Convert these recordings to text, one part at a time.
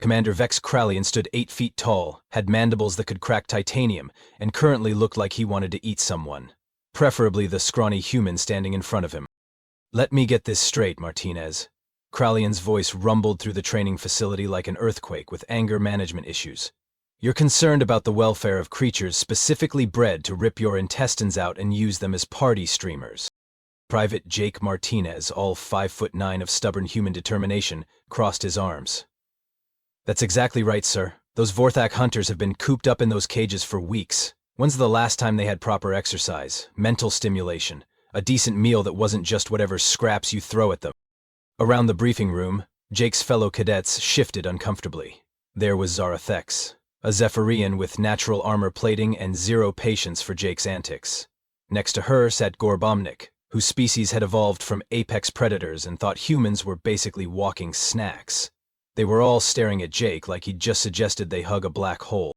Commander Vex Krallian stood 8 feet tall, had mandibles that could crack titanium, and currently looked like he wanted to eat someone. Preferably the scrawny human standing in front of him. "Let me get this straight, Martinez." Krallian's voice rumbled through the training facility like an earthquake with anger management issues. "You're concerned about the welfare of creatures specifically bred to rip your intestines out and use them as party streamers." Private Jake Martinez, all 5'9" of stubborn human determination, crossed his arms. "That's exactly right, sir. Those Vorthak hunters have been cooped up in those cages for weeks. When's the last time they had proper exercise, mental stimulation, a decent meal that wasn't just whatever scraps you throw at them?" Around the briefing room, Jake's fellow cadets shifted uncomfortably. There was Zarathex, a Zephyrian with natural armor plating and zero patience for Jake's antics. Next to her sat Gorbomnik, whose species had evolved from apex predators and thought humans were basically walking snacks. They were all staring at Jake like he'd just suggested they hug a black hole.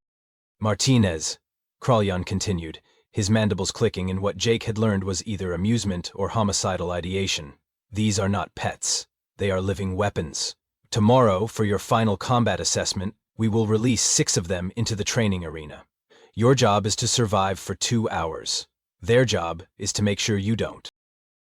"Martinez," Krallian continued, his mandibles clicking in what Jake had learned was either amusement or homicidal ideation. "These are not pets. They are living weapons. Tomorrow, for your final combat assessment, we will release 6 of them into the training arena. Your job is to survive for 2 hours. Their job is to make sure you don't."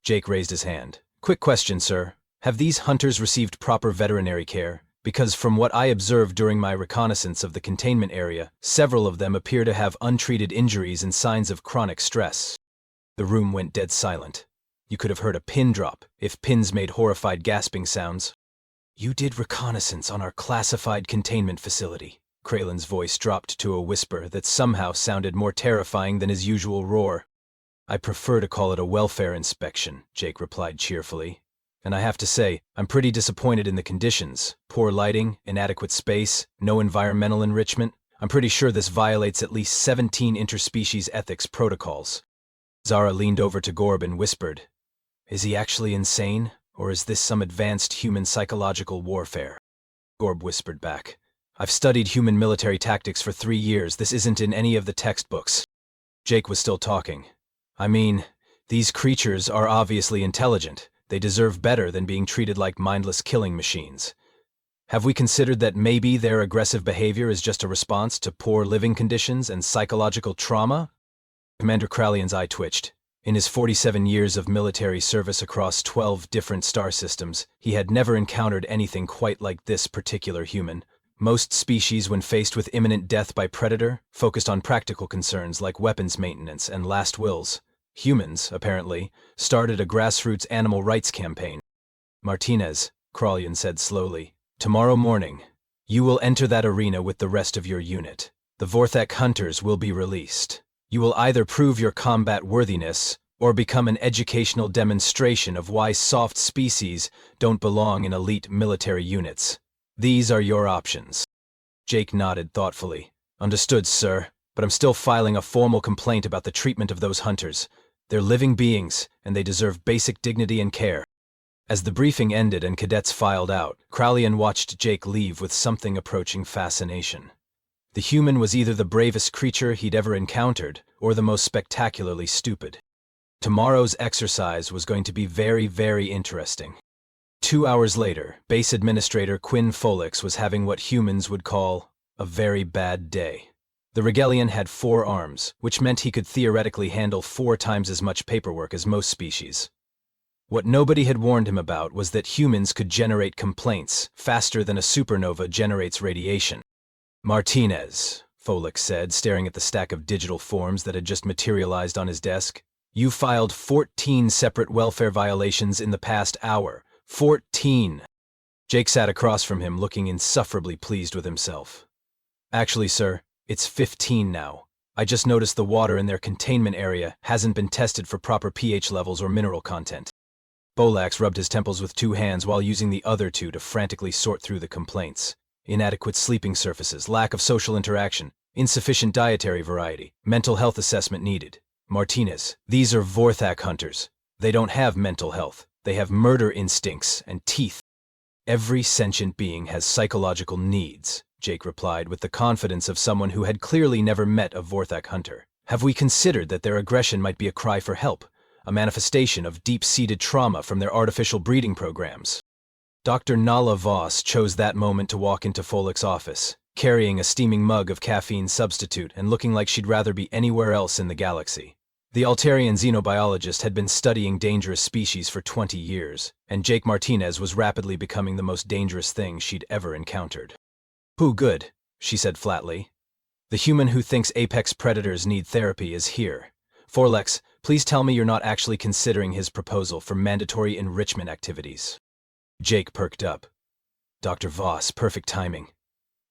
Jake raised his hand. "Quick question, sir. Have these hunters received proper veterinary care? Because from what I observed during my reconnaissance of the containment area, several of them appear to have untreated injuries and signs of chronic stress." The room went dead silent. You could have heard a pin drop, if pins made horrified gasping sounds. "You did reconnaissance on our classified containment facility." Kralen's voice dropped to a whisper that somehow sounded more terrifying than his usual roar. "I prefer to call it a welfare inspection," Jake replied cheerfully. "And I have to say, I'm pretty disappointed in the conditions. Poor lighting, inadequate space, no environmental enrichment. I'm pretty sure this violates at least 17 interspecies ethics protocols." Zara leaned over to Gorb and whispered, "Is he actually insane, or is this some advanced human psychological warfare?" Gorb whispered back, "I've studied human military tactics for 3 years. This isn't in any of the textbooks." Jake was still talking. "I mean, these creatures are obviously intelligent. They deserve better than being treated like mindless killing machines. Have we considered that maybe their aggressive behavior is just a response to poor living conditions and psychological trauma?" Commander Krallian's eye twitched. In his 47 years of military service across 12 different star systems, he had never encountered anything quite like this particular human. Most species, when faced with imminent death by predator, focused on practical concerns like weapons maintenance and last wills. Humans, apparently, started a grassroots animal rights campaign. "Martinez," Krallian said slowly, "tomorrow morning, you will enter that arena with the rest of your unit. The Vorthak hunters will be released. You will either prove your combat worthiness or become an educational demonstration of why soft species don't belong in elite military units. These are your options." Jake nodded thoughtfully. "Understood, sir, but I'm still filing a formal complaint about the treatment of those hunters. They're living beings, and they deserve basic dignity and care." As the briefing ended and cadets filed out, Krallian watched Jake leave with something approaching fascination. The human was either the bravest creature he'd ever encountered, or the most spectacularly stupid. Tomorrow's exercise was going to be very, very interesting. 2 hours later, Base Administrator Quinn Folix was having what humans would call a very bad day. The Regelian had 4 arms, which meant he could theoretically handle 4 times as much paperwork as most species. What nobody had warned him about was that humans could generate complaints faster than a supernova generates radiation. "Martinez," Folix said, staring at the stack of digital forms that had just materialized on his desk, "you filed 14 separate welfare violations in the past hour. 14! Jake sat across from him, looking insufferably pleased with himself. "Actually, sir, it's 15 now. I just noticed the water in their containment area hasn't been tested for proper pH levels or mineral content." Bolax rubbed his temples with 2 hands while using the other 2 to frantically sort through the complaints. Inadequate sleeping surfaces, lack of social interaction, insufficient dietary variety, mental health assessment needed. "Martinez, these are Vorthak hunters. They don't have mental health. They have murder instincts and teeth." "Every sentient being has psychological needs," Jake replied with the confidence of someone who had clearly never met a Vorthak hunter. "Have we considered that their aggression might be a cry for help, a manifestation of deep-seated trauma from their artificial breeding programs?" Dr. Nala Voss chose that moment to walk into Folek's office, carrying a steaming mug of caffeine substitute and looking like she'd rather be anywhere else in the galaxy. The Altarian xenobiologist had been studying dangerous species for 20 years, and Jake Martinez was rapidly becoming the most dangerous thing she'd ever encountered. Good," she said flatly. "The human who thinks apex predators need therapy is here. Forlex, please tell me you're not actually considering his proposal for mandatory enrichment activities." Jake perked up. "Dr. Voss, perfect timing.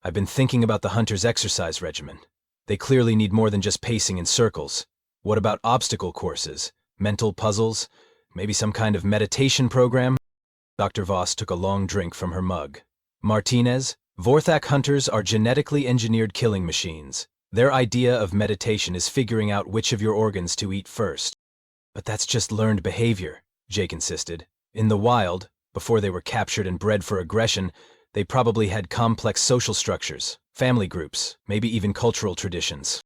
I've been thinking about the hunter's exercise regimen. They clearly need more than just pacing in circles. What about obstacle courses, mental puzzles, maybe some kind of meditation program?" Dr. Voss took a long drink from her mug. "Martinez, Vorthak hunters are genetically engineered killing machines. Their idea of meditation is figuring out which of your organs to eat first." "But that's just learned behavior," Jake insisted. "In the wild, before they were captured and bred for aggression, they probably had complex social structures, family groups, maybe even cultural traditions."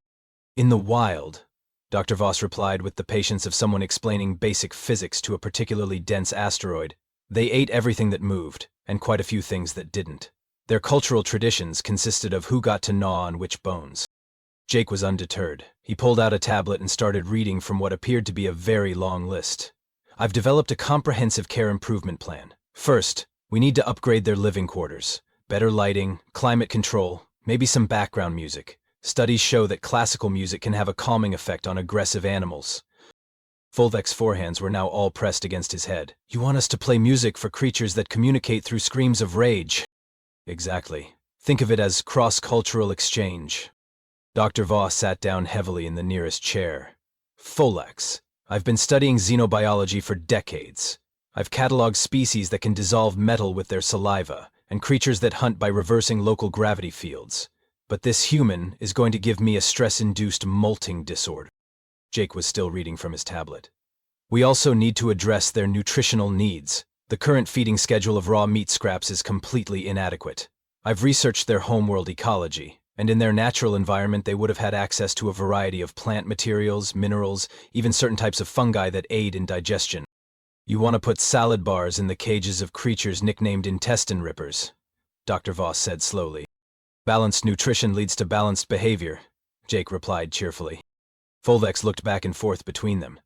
"In the wild," Dr. Voss replied with the patience of someone explaining basic physics to a particularly dense asteroid, "they ate everything that moved, and quite a few things that didn't. Their cultural traditions consisted of who got to gnaw on which bones." Jake was undeterred. He pulled out a tablet and started reading from what appeared to be a very long list. "I've developed a comprehensive care improvement plan. First, we need to upgrade their living quarters. Better lighting, climate control, maybe some background music. Studies show that classical music can have a calming effect on aggressive animals." Folek's forehands were now all pressed against his head. "You want us to play music for creatures that communicate through screams of rage?" "Exactly. Think of it as cross-cultural exchange." Dr. Voss sat down heavily in the nearest chair. "Folex, I've been studying xenobiology for decades. I've cataloged species that can dissolve metal with their saliva, and creatures that hunt by reversing local gravity fields. But this human is going to give me a stress-induced molting disorder." Jake was still reading from his tablet. "We also need to address their nutritional needs. The current feeding schedule of raw meat scraps is completely inadequate. I've researched their homeworld ecology, and in their natural environment they would have had access to a variety of plant materials, minerals, even certain types of fungi that aid in digestion. You want to put salad bars in the cages of creatures nicknamed intestine rippers," Dr. Voss said slowly. "Balanced nutrition leads to balanced behavior," Jake replied cheerfully. Folvex looked back and forth between them.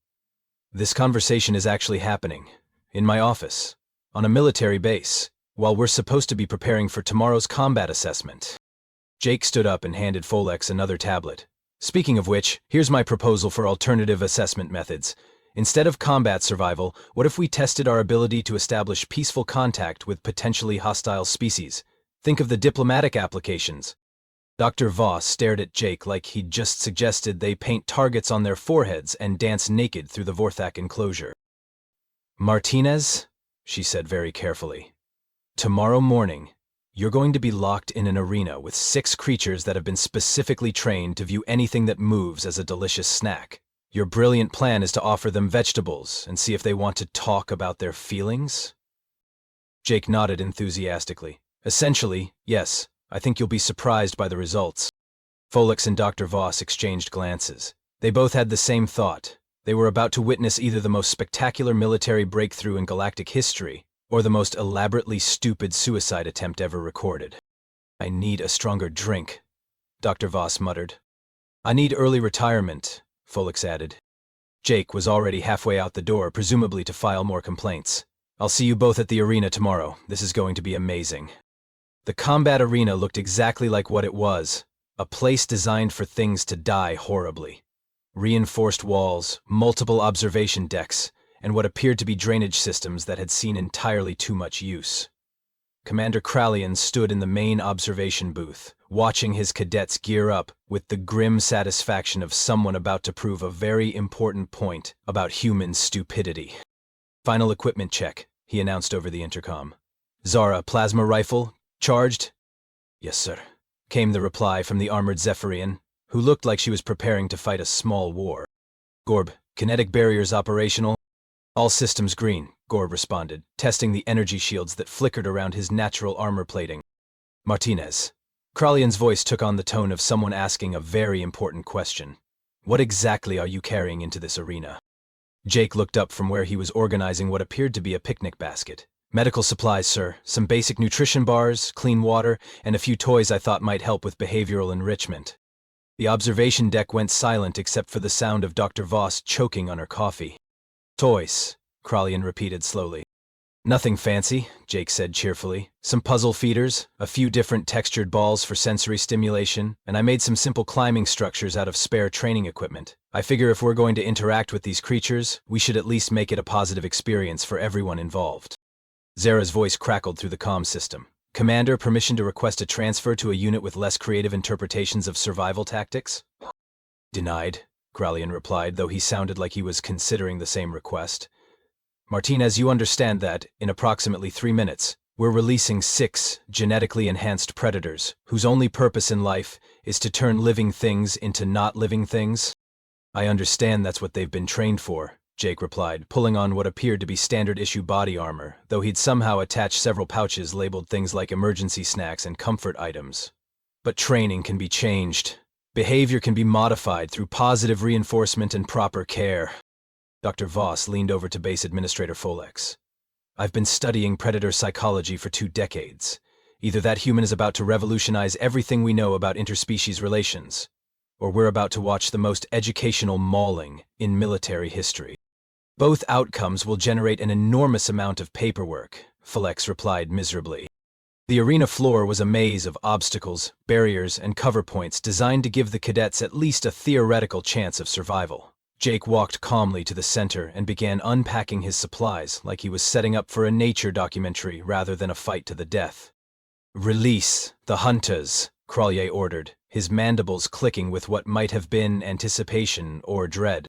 "This conversation is actually happening. In my office. On a military base. While we're supposed to be preparing for tomorrow's combat assessment." Jake stood up and handed Follex another tablet. "Speaking of which, here's my proposal for alternative assessment methods. Instead of combat survival, what if we tested our ability to establish peaceful contact with potentially hostile species? Think of the diplomatic applications." Dr. Voss stared at Jake like he'd just suggested they paint targets on their foreheads and dance naked through the Vorthak enclosure. "Martinez," she said very carefully, "tomorrow morning, you're going to be locked in an arena with 6 creatures that have been specifically trained to view anything that moves as a delicious snack. Your brilliant plan is to offer them vegetables and see if they want to talk about their feelings?" Jake nodded enthusiastically. "Essentially, yes. I think you'll be surprised by the results." Follex and Dr. Voss exchanged glances. They both had the same thought. They were about to witness either the most spectacular military breakthrough in galactic history or the most elaborately stupid suicide attempt ever recorded. "I need a stronger drink," Dr. Voss muttered. "I need early retirement," Follex added. Jake was already halfway out the door, presumably to file more complaints. "I'll see you both at the arena tomorrow. This is going to be amazing." The combat arena looked exactly like what it was, a place designed for things to die horribly. Reinforced walls, multiple observation decks, and what appeared to be drainage systems that had seen entirely too much use. Commander Krallian stood in the main observation booth, watching his cadets gear up with the grim satisfaction of someone about to prove a very important point about human stupidity. "Final equipment check," he announced over the intercom. "Zara, plasma rifle, charged?" "Yes, sir," came the reply from the armored Zephyrian, who looked like she was preparing to fight a small war. "Gorb, kinetic barriers operational?" "All systems green," Gorb responded, testing the energy shields that flickered around his natural armor plating. "Martinez." Krallian's voice took on the tone of someone asking a very important question. "What exactly are you carrying into this arena?" Jake looked up from where he was organizing what appeared to be a picnic basket. Medical supplies, sir. Some basic nutrition bars, clean water, and a few toys I thought might help with behavioral enrichment. The observation deck went silent except for the sound of Dr. Voss choking on her coffee. Toys, Krallian repeated slowly. Nothing fancy, Jake said cheerfully. Some puzzle feeders, a few different textured balls for sensory stimulation, and I made some simple climbing structures out of spare training equipment. I figure if we're going to interact with these creatures, we should at least make it a positive experience for everyone involved. Zara's voice crackled through the comm system. Commander, permission to request a transfer to a unit with less creative interpretations of survival tactics? Denied, Krallian replied, though he sounded like he was considering the same request. Martinez, you understand that, in approximately 3 minutes, we're releasing 6 genetically enhanced predators, whose only purpose in life is to turn living things into not living things? I understand that's what they've been trained for, Jake replied, pulling on what appeared to be standard-issue body armor, though he'd somehow attached several pouches labeled things like emergency snacks and comfort items. But training can be changed. Behavior can be modified through positive reinforcement and proper care. Dr. Voss leaned over to Base Administrator Folex. I've been studying predator psychology for 2 decades. Either that human is about to revolutionize everything we know about interspecies relations, or we're about to watch the most educational mauling in military history. Both outcomes will generate an enormous amount of paperwork, Folex replied miserably. The arena floor was a maze of obstacles, barriers, and cover points designed to give the cadets at least a theoretical chance of survival. Jake walked calmly to the center and began unpacking his supplies like he was setting up for a nature documentary rather than a fight to the death. Release the hunters, Krallian ordered, his mandibles clicking with what might have been anticipation or dread.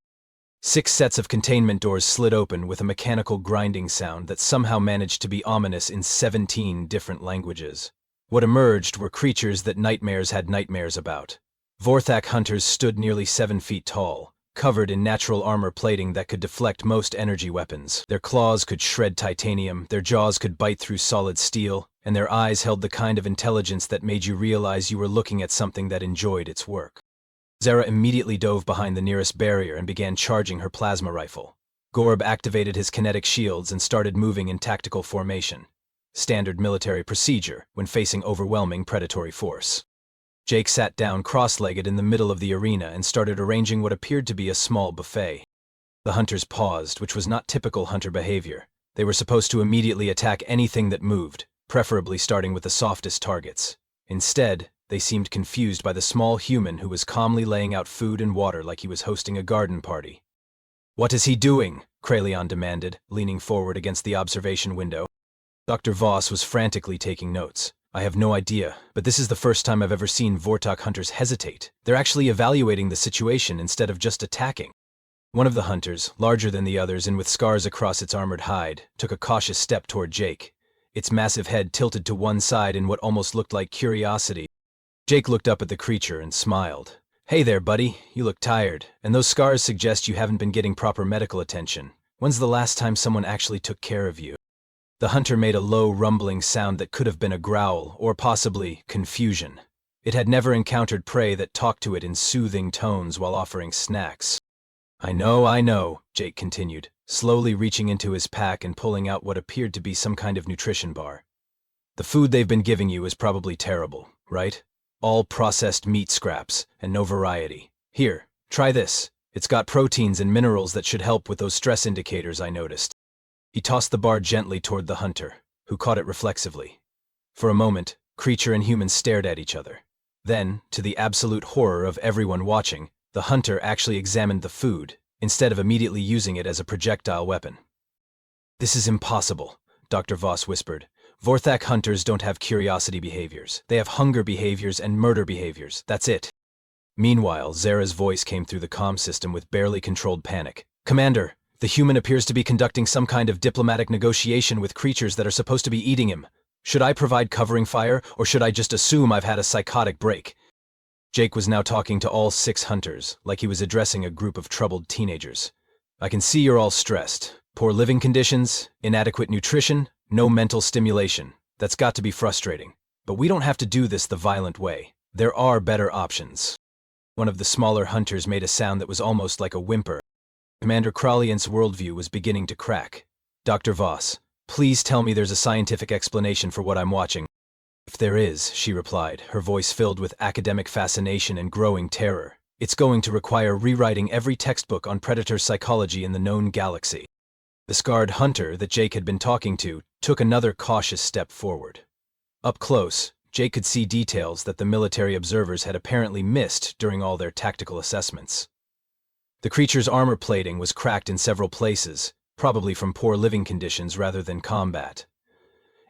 6 sets of containment doors slid open with a mechanical grinding sound that somehow managed to be ominous in 17 different languages. What emerged were creatures that nightmares had nightmares about. Vorthak hunters stood nearly 7 feet tall, covered in natural armor plating that could deflect most energy weapons. Their claws could shred titanium, their jaws could bite through solid steel, and their eyes held the kind of intelligence that made you realize you were looking at something that enjoyed its work. Zara immediately dove behind the nearest barrier and began charging her plasma rifle. Gorb activated his kinetic shields and started moving in tactical formation. Standard military procedure when facing overwhelming predatory force. Jake sat down cross-legged in the middle of the arena and started arranging what appeared to be a small buffet. The hunters paused, which was not typical hunter behavior. They were supposed to immediately attack anything that moved, preferably starting with the softest targets. Instead, they seemed confused by the small human who was calmly laying out food and water like he was hosting a garden party. "What is he doing?" Krallian demanded, leaning forward against the observation window. Dr. Voss was frantically taking notes. "I have no idea, but this is the first time I've ever seen Vortok hunters hesitate. They're actually evaluating the situation instead of just attacking." One of the hunters, larger than the others and with scars across its armored hide, took a cautious step toward Jake, its massive head tilted to one side in what almost looked like curiosity. Jake looked up at the creature and smiled. "Hey there, buddy. You look tired, and those scars suggest you haven't been getting proper medical attention. When's the last time someone actually took care of you?" The hunter made a low, rumbling sound that could have been a growl, or possibly confusion. It had never encountered prey that talked to it in soothing tones while offering snacks. I know, Jake continued, slowly reaching into his pack and pulling out what appeared to be some kind of nutrition bar. "The food they've been giving you is probably terrible, right? All processed meat scraps, and no variety. Here, try this. It's got proteins and minerals that should help with those stress indicators I noticed." He tossed the bar gently toward the hunter, who caught it reflexively. For a moment, creature and human stared at each other. Then, to the absolute horror of everyone watching, the hunter actually examined the food, instead of immediately using it as a projectile weapon. "This is impossible," Dr. Voss whispered. "Vorthak hunters don't have curiosity behaviors. They have hunger behaviors and murder behaviors. That's it." Meanwhile, Zara's voice came through the comm system with barely controlled panic. "Commander, the human appears to be conducting some kind of diplomatic negotiation with creatures that are supposed to be eating him. Should I provide covering fire, or should I just assume I've had a psychotic break?" Jake was now talking to all 6 hunters, like he was addressing a group of troubled teenagers. "I can see you're all stressed. Poor living conditions, inadequate nutrition, no mental stimulation. That's got to be frustrating. But we don't have to do this the violent way. There are better options." One of the smaller hunters made a sound that was almost like a whimper. Commander Krallian's worldview was beginning to crack. "Dr. Voss, Please tell me there's a scientific explanation for what I'm watching. If there is, she replied, her voice filled with academic fascination and growing terror, it's going to require rewriting every textbook on predator psychology in the known galaxy. The scarred hunter that Jake had been talking to took another cautious step forward. Up close, Jake could see details that the military observers had apparently missed during all their tactical assessments. The creature's armor plating was cracked in several places, probably from poor living conditions rather than combat.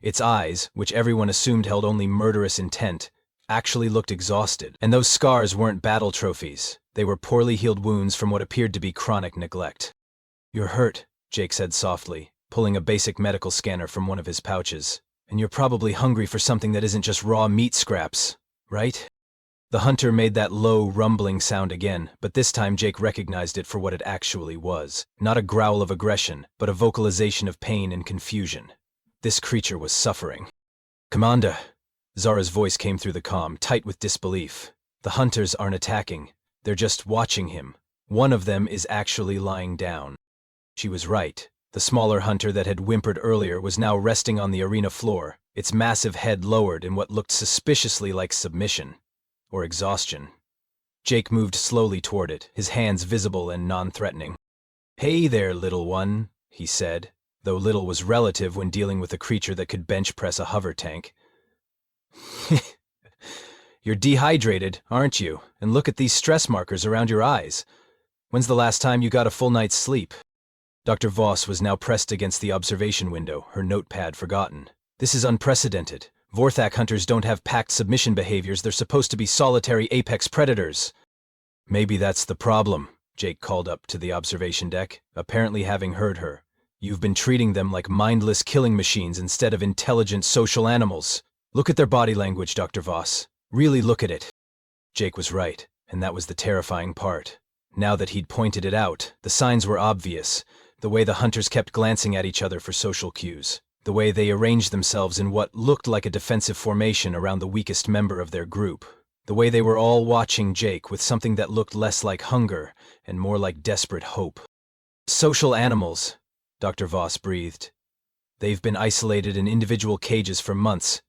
Its eyes, which everyone assumed held only murderous intent, actually looked exhausted, and those scars weren't battle trophies. They were poorly healed wounds from what appeared to be chronic neglect. "You're hurt," Jake said softly, pulling a basic medical scanner from one of his pouches. "And you're probably hungry for something that isn't just raw meat scraps, right?" The hunter made that low, rumbling sound again, but this time Jake recognized it for what it actually was. Not a growl of aggression, but a vocalization of pain and confusion. This creature was suffering. "Commander," Zara's voice came through the comm, tight with disbelief. "The hunters aren't attacking. They're just watching him. One of them is actually lying down." She was right. The smaller hunter that had whimpered earlier was now resting on the arena floor, its massive head lowered in what looked suspiciously like submission. Or exhaustion. Jake moved slowly toward it, his hands visible and non-threatening. "Hey there, little one," he said, though little was relative when dealing with a creature that could bench press a hover tank. "You're dehydrated, aren't you? And look at these stress markers around your eyes. When's the last time you got a full night's sleep?" Dr. Voss was now pressed against the observation window, her notepad forgotten. "This is unprecedented. Vorthak hunters don't have packed submission behaviors. They're supposed to be solitary apex predators." "Maybe that's the problem," Jake called up to the observation deck, apparently having heard her. "You've been treating them like mindless killing machines instead of intelligent social animals. Look at their body language, Dr. Voss. Really look at it." Jake was right, and that was the terrifying part. Now that he'd pointed it out, the signs were obvious. The way the hunters kept glancing at each other for social cues. The way they arranged themselves in what looked like a defensive formation around the weakest member of their group. The way they were all watching Jake with something that looked less like hunger and more like desperate hope. "Social animals," Dr. Voss breathed. "They've been isolated in individual cages for months.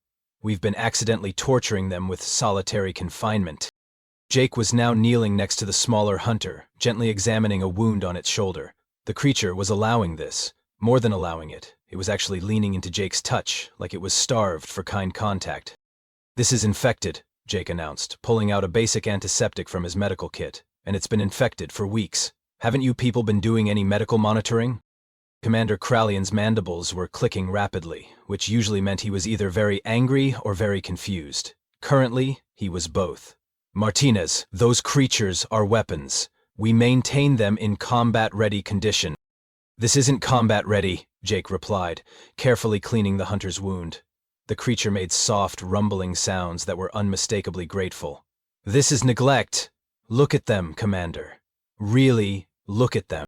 We've been accidentally torturing them with solitary confinement." Jake was now kneeling next to the smaller hunter, gently examining a wound on its shoulder. The creature was allowing this. More than allowing it. It was actually leaning into Jake's touch, like it was starved for kind contact. "This is infected," Jake announced, pulling out a basic antiseptic from his medical kit. "And it's been infected for weeks. Haven't you people been doing any medical monitoring?" Commander Kralian's mandibles were clicking rapidly, which usually meant he was either very angry or very confused. Currently, he was both. "Martinez, those creatures are weapons. We maintain them in combat-ready condition." "This isn't combat-ready," Jake replied, carefully cleaning the hunter's wound. The creature made soft, rumbling sounds that were unmistakably grateful. "This is neglect. Look at them, Commander. Really, look at them."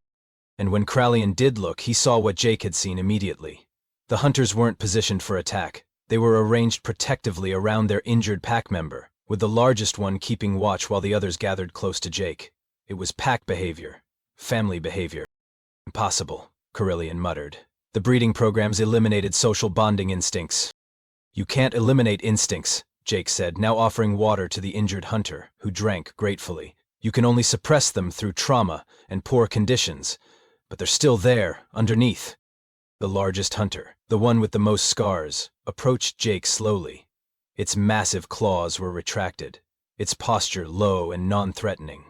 And when Kralian did look, he saw what Jake had seen immediately. The hunters weren't positioned for attack. They were arranged protectively around their injured pack member, with the largest one keeping watch while the others gathered close to Jake. It was pack behavior. Family behavior. "Impossible," Kralian muttered. "The breeding programs eliminated social bonding instincts." "You can't eliminate instincts," Jake said, now offering water to the injured hunter, who drank gratefully. "You can only suppress them through trauma and poor conditions. But they're still there, underneath." The largest hunter, the one with the most scars, approached Jake slowly. Its massive claws were retracted, its posture low and non-threatening.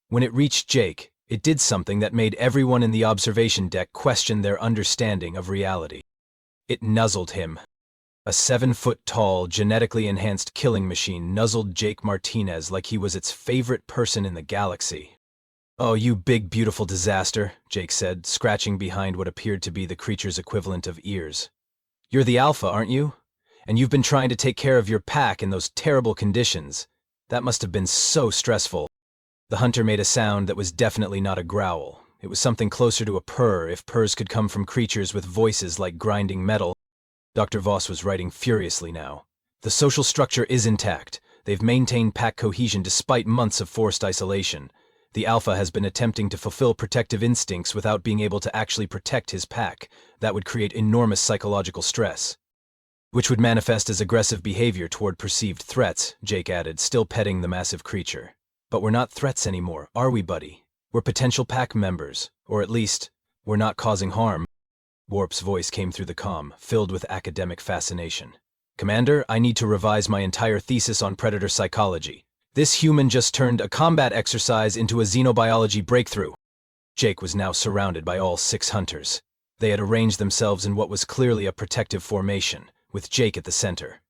When it reached Jake, it did something that made everyone in the observation deck question their understanding of reality. It nuzzled him. A 7-foot-tall, genetically enhanced killing machine nuzzled Jake Martinez like he was its favorite person in the galaxy. "Oh, you big, beautiful disaster," Jake said, scratching behind what appeared to be the creature's equivalent of ears. "You're the alpha, aren't you? And you've been trying to take care of your pack in those terrible conditions. That must have been so stressful." The hunter made a sound that was definitely not a growl. It was something closer to a purr, if purrs could come from creatures with voices like grinding metal. Dr. Voss was writing furiously now. "The social structure is intact. They've maintained pack cohesion despite months of forced isolation. The alpha has been attempting to fulfill protective instincts without being able to actually protect his pack. That would create enormous psychological stress, which would manifest as aggressive behavior toward perceived threats, Jake added, still petting the massive creature. But we're not threats anymore, are we, buddy? We're potential pack members, or at least, we're not causing harm. Warp's voice came through the comm, filled with academic fascination. Commander, I need to revise my entire thesis on predator psychology. This human just turned a combat exercise into a xenobiology breakthrough. Jake was now surrounded by all 6 hunters. They had arranged themselves in what was clearly a protective formation, with Jake at the center.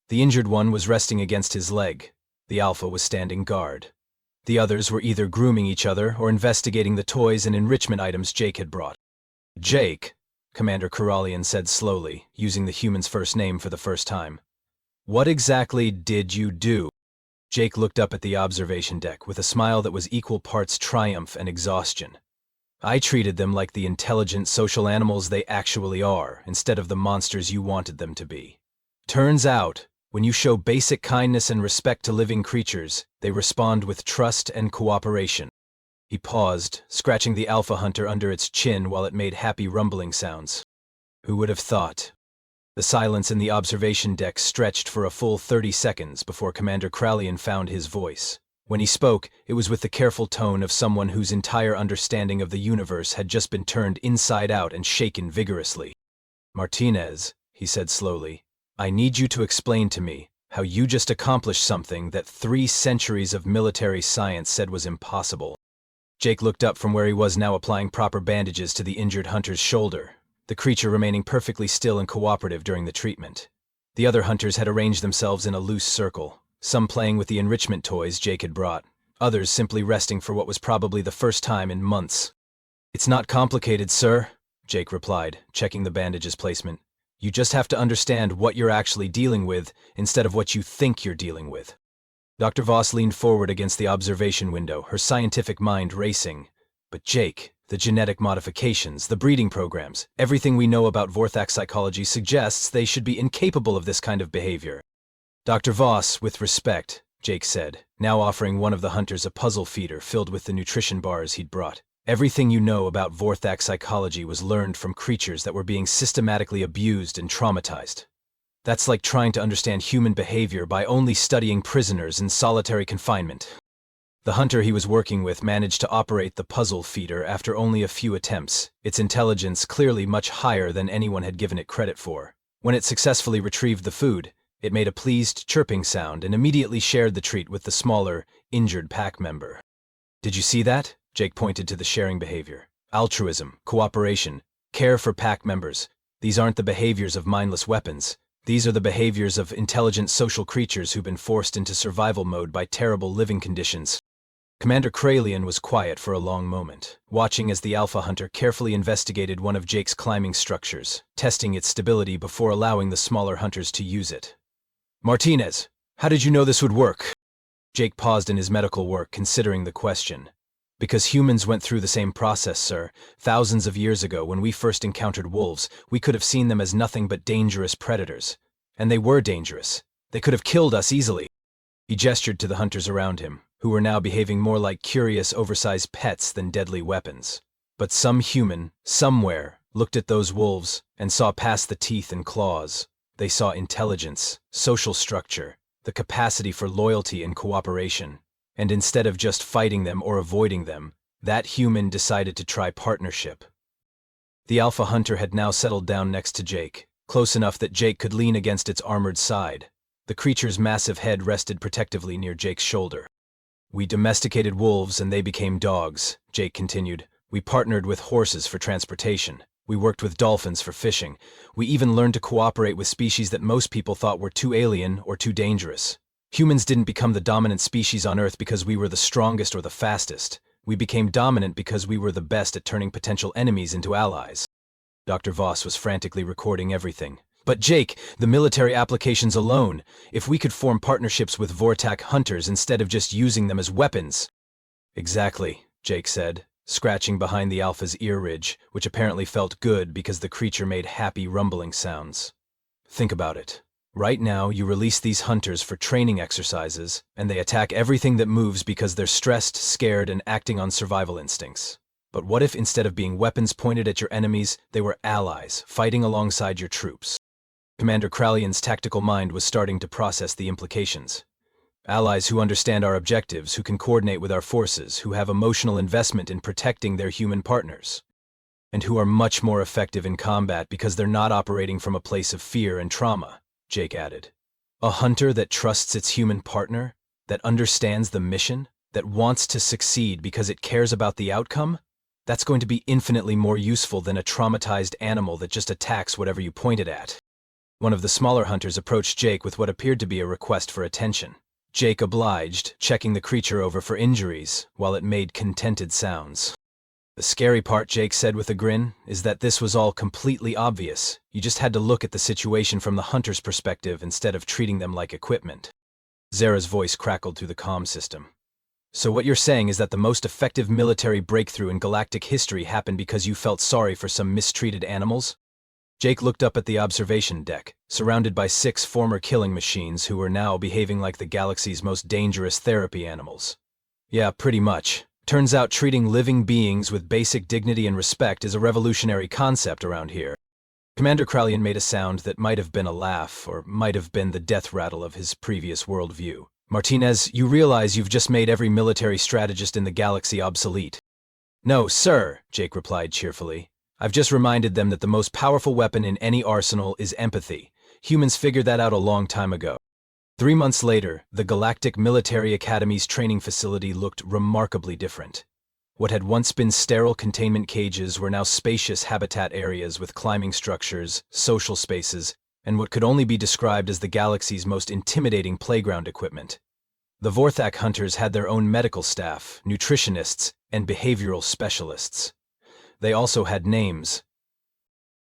The injured one was resting against his leg. The alpha was standing guard. The others were either grooming each other or investigating the toys and enrichment items Jake had brought. Jake, Commander Corallian said slowly, using the human's first name for the first time. What exactly did you do? Jake looked up at the observation deck with a smile that was equal parts triumph and exhaustion. I treated them like the intelligent social animals they actually are, instead of the monsters you wanted them to be. Turns out, when you show basic kindness and respect to living creatures, they respond with trust and cooperation. He paused, scratching the alpha hunter under its chin while it made happy rumbling sounds. Who would have thought? The silence in the observation deck stretched for a full 30 seconds before Commander Corallian found his voice. When he spoke, it was with the careful tone of someone whose entire understanding of the universe had just been turned inside out and shaken vigorously. Martinez, he said slowly, I need you to explain to me how you just accomplished something that 3 centuries of military science said was impossible. Jake looked up from where he was now, applying proper bandages to the injured hunter's shoulder, the creature remaining perfectly still and cooperative during the treatment. The other hunters had arranged themselves in a loose circle, some playing with the enrichment toys Jake had brought, others simply resting for what was probably the first time in months. It's not complicated, sir, Jake replied, checking the bandage's placement. You just have to understand what you're actually dealing with instead of what you think you're dealing with. Dr. Voss leaned forward against the observation window, her scientific mind racing. But Jake, the genetic modifications, the breeding programs, everything we know about Vorthak psychology suggests they should be incapable of this kind of behavior. Dr. Voss, with respect, Jake said, now offering one of the hunters a puzzle feeder filled with the nutrition bars he'd brought. Everything you know about Vorthak psychology was learned from creatures that were being systematically abused and traumatized. That's like trying to understand human behavior by only studying prisoners in solitary confinement. The hunter he was working with managed to operate the puzzle feeder after only a few attempts, its intelligence clearly much higher than anyone had given it credit for. When it successfully retrieved the food, it made a pleased, chirping sound and immediately shared the treat with the smaller, injured pack member. Did you see that? Jake pointed to the sharing behavior. Altruism, cooperation, care for pack members. These aren't the behaviors of mindless weapons. These are the behaviors of intelligent social creatures who've been forced into survival mode by terrible living conditions. Commander Corallian was quiet for a long moment, watching as the alpha hunter carefully investigated one of Jake's climbing structures, testing its stability before allowing the smaller hunters to use it. Martinez, how did you know this would work? Jake paused in his medical work, considering the question. Because humans went through the same process, sir. Thousands of years ago, when we first encountered wolves, we could have seen them as nothing but dangerous predators. And they were dangerous. They could have killed us easily. He gestured to the hunters around him, who were now behaving more like curious, oversized pets than deadly weapons. But some human, somewhere, looked at those wolves and saw past the teeth and claws. They saw intelligence, social structure, the capacity for loyalty and cooperation. And instead of just fighting them or avoiding them, that human decided to try partnership. The alpha hunter had now settled down next to Jake, close enough that Jake could lean against its armored side. The creature's massive head rested protectively near Jake's shoulder. We domesticated wolves and they became dogs, Jake continued. We partnered with horses for transportation. We worked with dolphins for fishing. We even learned to cooperate with species that most people thought were too alien or too dangerous. Humans didn't become the dominant species on Earth because we were the strongest or the fastest. We became dominant because we were the best at turning potential enemies into allies. Dr. Voss was frantically recording everything. But Jake, the military applications alone, if we could form partnerships with Vorthak hunters instead of just using them as weapons. Exactly, Jake said, scratching behind the alpha's ear ridge, which apparently felt good because the creature made happy rumbling sounds. Think about it. Right now, you release these hunters for training exercises, and they attack everything that moves because they're stressed, scared, and acting on survival instincts. But what if instead of being weapons pointed at your enemies, they were allies, fighting alongside your troops? Commander Kralian's tactical mind was starting to process the implications. Allies who understand our objectives, who can coordinate with our forces, who have emotional investment in protecting their human partners, and who are much more effective in combat because they're not operating from a place of fear and trauma, Jake added. A hunter that trusts its human partner, that understands the mission, that wants to succeed because it cares about the outcome? That's going to be infinitely more useful than a traumatized animal that just attacks whatever you point it at. One of the smaller hunters approached Jake with what appeared to be a request for attention. Jake obliged, checking the creature over for injuries, while it made contented sounds. The scary part, Jake said with a grin, is that this was all completely obvious. You just had to look at the situation from the hunter's perspective instead of treating them like equipment. Zara's voice crackled through the comm system. So what you're saying is that the most effective military breakthrough in galactic history happened because you felt sorry for some mistreated animals? Jake looked up at the observation deck, surrounded by 6 former killing machines who were now behaving like the galaxy's most dangerous therapy animals. Yeah, pretty much. Turns out treating living beings with basic dignity and respect is a revolutionary concept around here. Commander Kralian made a sound that might have been a laugh, or might have been the death rattle of his previous worldview. Martinez, you realize you've just made every military strategist in the galaxy obsolete. No, sir, Jake replied cheerfully. I've just reminded them that the most powerful weapon in any arsenal is empathy. Humans figured that out a long time ago. 3 months later, the Galactic Military Academy's training facility looked remarkably different. What had once been sterile containment cages were now spacious habitat areas with climbing structures, social spaces, and what could only be described as the galaxy's most intimidating playground equipment. The Vorthak hunters had their own medical staff, nutritionists, and behavioral specialists. They also had names.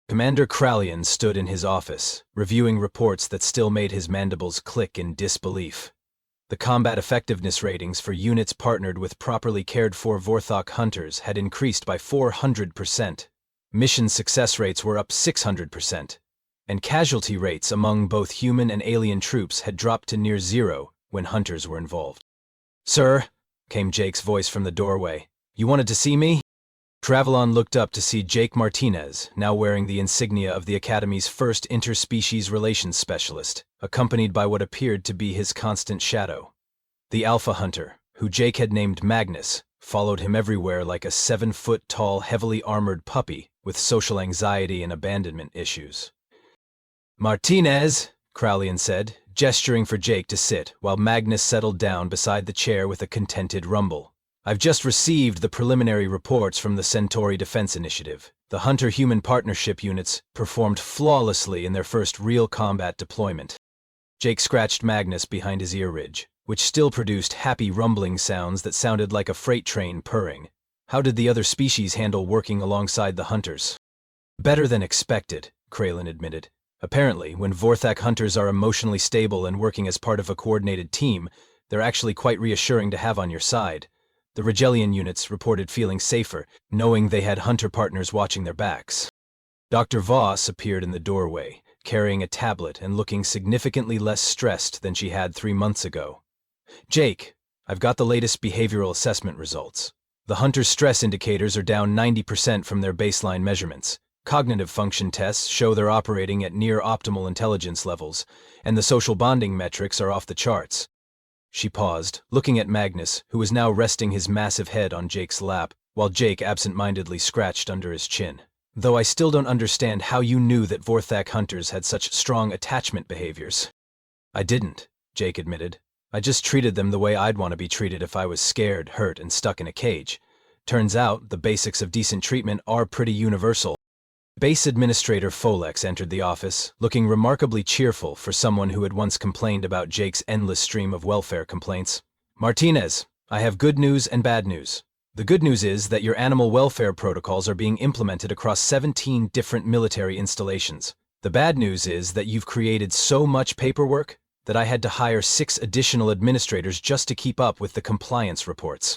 Commander Kralian stood in his office, reviewing reports that still made his mandibles click in disbelief. The combat effectiveness ratings for units partnered with properly cared-for Vorthok hunters had increased by 400%. Mission success rates were up 600%. And casualty rates among both human and alien troops had dropped to near zero when hunters were involved. "Sir," came Jake's voice from the doorway, "you wanted to see me?" Travelon looked up to see Jake Martinez, now wearing the insignia of the Academy's first interspecies relations specialist, accompanied by what appeared to be his constant shadow. The Alpha Hunter, who Jake had named Magnus, followed him everywhere like a 7-foot-tall, heavily armored puppy with social anxiety and abandonment issues. "Martinez," Kralian said, gesturing for Jake to sit, while Magnus settled down beside the chair with a contented rumble. "I've just received the preliminary reports from the Centauri Defense Initiative. The Hunter-Human Partnership units performed flawlessly in their first real combat deployment." Jake scratched Magnus behind his ear ridge, which still produced happy rumbling sounds that sounded like a freight train purring. How did the other species handle working alongside the hunters? "Better than expected," Kralin admitted. "Apparently, when Vorthak hunters are emotionally stable and working as part of a coordinated team, they're actually quite reassuring to have on your side." The Rigelian units reported feeling safer, knowing they had hunter partners watching their backs. Dr. Voss appeared in the doorway, carrying a tablet and looking significantly less stressed than she had 3 months ago. "Jake, I've got the latest behavioral assessment results. The hunter's stress indicators are down 90% from their baseline measurements. Cognitive function tests show they're operating at near optimal intelligence levels, and the social bonding metrics are off the charts." She paused, looking at Magnus, who was now resting his massive head on Jake's lap, while Jake absent-mindedly scratched under his chin. "Though I still don't understand how you knew that Vorthak hunters had such strong attachment behaviors." "I didn't," Jake admitted. "I just treated them the way I'd want to be treated if I was scared, hurt, and stuck in a cage. Turns out, the basics of decent treatment are pretty universal." Base Administrator Folex entered the office, looking remarkably cheerful for someone who had once complained about Jake's endless stream of welfare complaints. "Martinez, I have good news and bad news. The good news is that your animal welfare protocols are being implemented across 17 different military installations. The bad news is that you've created so much paperwork that I had to hire 6 additional administrators just to keep up with the compliance reports."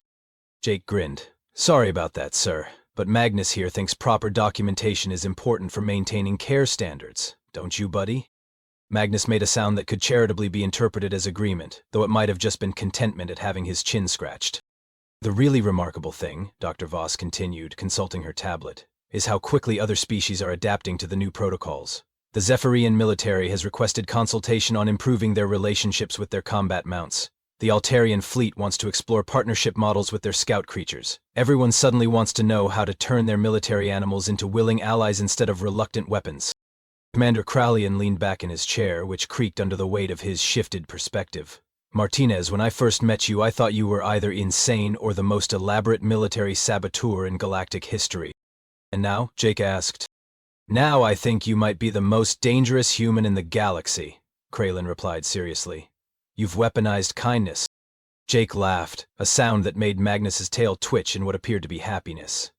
Jake grinned. "Sorry about that, sir. But Magnus here thinks proper documentation is important for maintaining care standards. Don't you, buddy?" Magnus made a sound that could charitably be interpreted as agreement, though it might have just been contentment at having his chin scratched. The really remarkable thing, Dr. Voss continued, consulting her tablet, is how quickly other species are adapting to the new protocols. The Zephyrian military has requested consultation on improving their relationships with their combat mounts. The Altarian fleet wants to explore partnership models with their scout creatures. Everyone suddenly wants to know how to turn their military animals into willing allies instead of reluctant weapons. Commander Kralian leaned back in his chair, which creaked under the weight of his shifted perspective. Martinez, when I first met you, I thought you were either insane or the most elaborate military saboteur in galactic history. And now? Jake asked. Now I think you might be the most dangerous human in the galaxy, Kralin replied seriously. You've weaponized kindness. Jake laughed, a sound that made Magnus's tail twitch in what appeared to be happiness.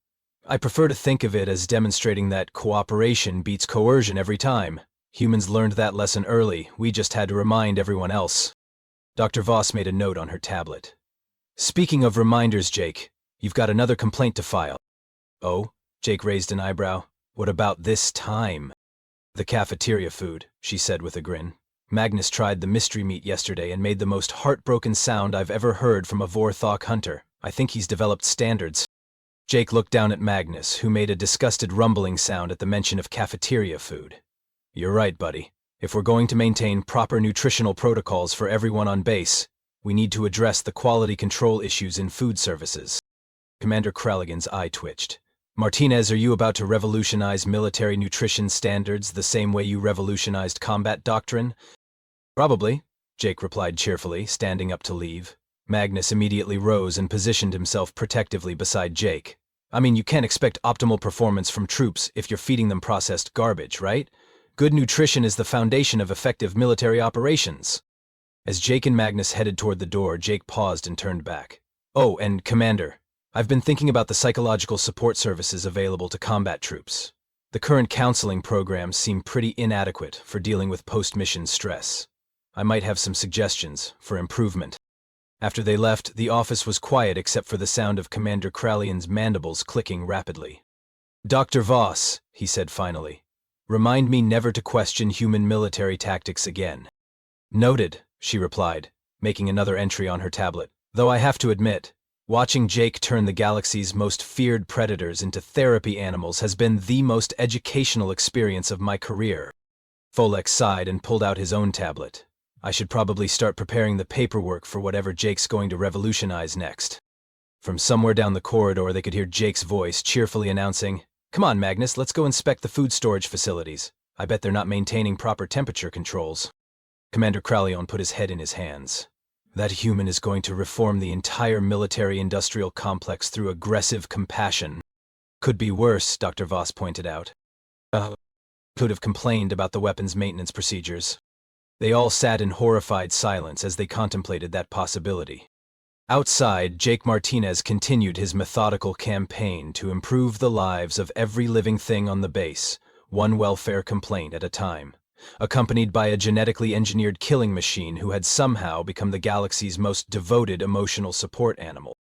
I prefer to think of it as demonstrating that cooperation beats coercion every time. Humans learned that lesson early, we just had to remind everyone else. Dr. Voss made a note on her tablet. Speaking of reminders, Jake, you've got another complaint to file. Oh? Jake raised an eyebrow. What about this time? The cafeteria food, she said with a grin. Magnus tried the mystery meat yesterday and made the most heartbroken sound I've ever heard from a Vorthok hunter. I think he's developed standards. Jake looked down at Magnus, who made a disgusted rumbling sound at the mention of cafeteria food. You're right, buddy. If we're going to maintain proper nutritional protocols for everyone on base, we need to address the quality control issues in food services. Commander Kraligan's eye twitched. Martinez, are you about to revolutionize military nutrition standards the same way you revolutionized combat doctrine? Probably, Jake replied cheerfully, standing up to leave. Magnus immediately rose and positioned himself protectively beside Jake. I mean, you can't expect optimal performance from troops if you're feeding them processed garbage, right? Good nutrition is the foundation of effective military operations. As Jake and Magnus headed toward the door, Jake paused and turned back. Oh, and Commander, I've been thinking about the psychological support services available to combat troops. The current counseling programs seem pretty inadequate for dealing with post-mission stress. I might have some suggestions for improvement. After they left, the office was quiet except for the sound of Commander Kralian's mandibles clicking rapidly. Dr. Voss, he said finally, remind me never to question human military tactics again. Noted, she replied, making another entry on her tablet. Though I have to admit, watching Jake turn the galaxy's most feared predators into therapy animals has been the most educational experience of my career. Folek sighed and pulled out his own tablet. I should probably start preparing the paperwork for whatever Jake's going to revolutionize next. From somewhere down the corridor, they could hear Jake's voice cheerfully announcing, Come on, Magnus, let's go inspect the food storage facilities. I bet they're not maintaining proper temperature controls. Commander Kralion put his head in his hands. That human is going to reform the entire military-industrial complex through aggressive compassion. Could be worse, Dr. Voss pointed out. Could have complained about the weapons maintenance procedures. They all sat in horrified silence as they contemplated that possibility. Outside, Jake Martinez continued his methodical campaign to improve the lives of every living thing on the base, one welfare complaint at a time, accompanied by a genetically engineered killing machine who had somehow become the galaxy's most devoted emotional support animal.